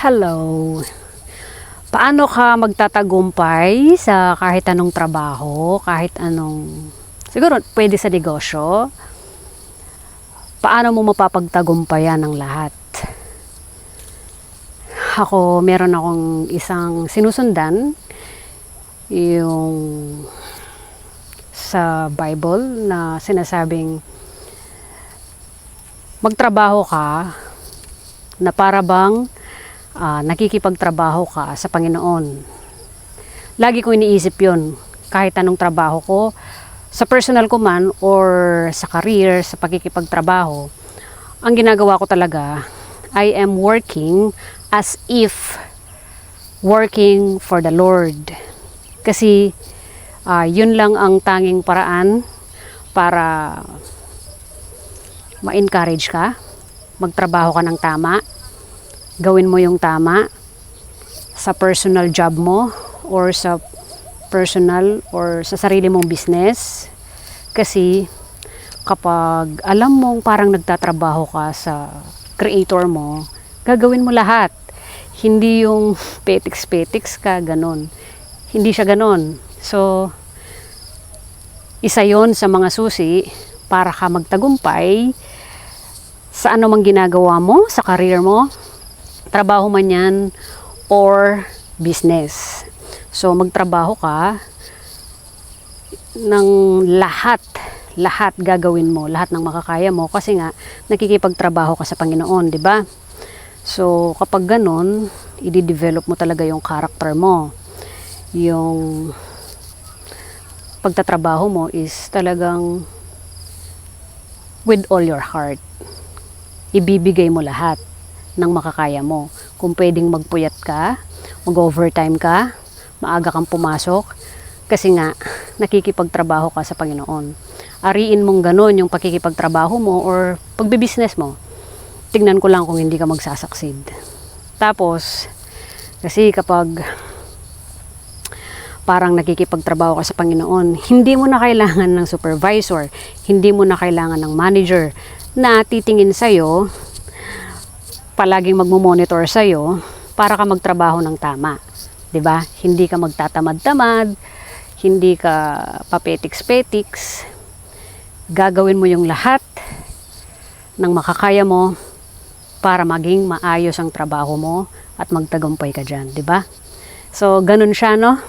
Hello. Paano ka magtatagumpay sa kahit anong trabaho, kahit anong, siguro pwede sa negosyo? Paano mo mapapagtagumpayan ang lahat? Meron akong isang sinusundan, yung sa Bible na sinasabing magtrabaho ka na para bang nakikipagtrabaho ka sa Panginoon. Lagi ko iniisip yun, kahit anong trabaho ko, sa personal ko man or sa career, sa pagkikipagtrabaho, ang ginagawa ko talaga, I am working as if working for the Lord. Kasi yun lang ang tanging paraan para ma-encourage ka, magtrabaho ka ng tama, gawin mo yung tama sa personal job mo or sa personal or sa sarili mong business. Kasi kapag alam mong parang nagtatrabaho ka sa creator mo, gagawin mo lahat. Hindi yung petiks-petiks ka, ganon. Hindi siya ganon. So, isa yon sa mga susi para ka magtagumpay sa ano mang ginagawa mo, sa career mo, trabaho man yan or business. So magtrabaho ka ng lahat gagawin mo, lahat ng makakaya mo kasi nga nakikipagtrabaho ka sa Panginoon, di ba? So kapag ganun, i-develop mo talaga yung character mo. Yung pagtatrabaho mo is talagang with all your heart. Ibibigay mo lahat ng makakaya mo. Kung pwedeng magpuyat ka, mag-overtime ka, maaga kang pumasok, kasi nga, nakikipagtrabaho ka sa Panginoon. Ariin mong ganun yung pakikipagtrabaho mo or pagbibusiness mo. Tignan ko lang kung hindi ka magsasucceed. Tapos, kasi kapag parang nakikipagtrabaho ka sa Panginoon, hindi mo na kailangan ng supervisor, hindi mo na kailangan ng manager na titingin sa'yo, palaging magmo-monitor sa'yo para ka magtrabaho ng tama. 'Di ba? Hindi ka magtatamad-tamad, hindi ka papetiks-petiks. Gagawin mo yung lahat ng makakaya mo para maging maayos ang trabaho mo at magtagumpay ka diyan, 'di ba? So, ganun siya, no?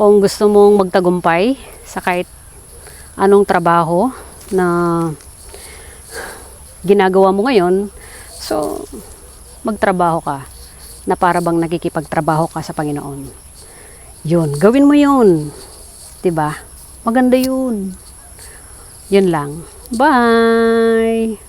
Kung gusto mong magtagumpay sa kahit anong trabaho na ginagawa mo ngayon, so, magtrabaho ka na para bang nakikipagtrabaho ka sa Panginoon. Yun, gawin mo yun. 'Di ba? Maganda yun. Yun lang. Bye!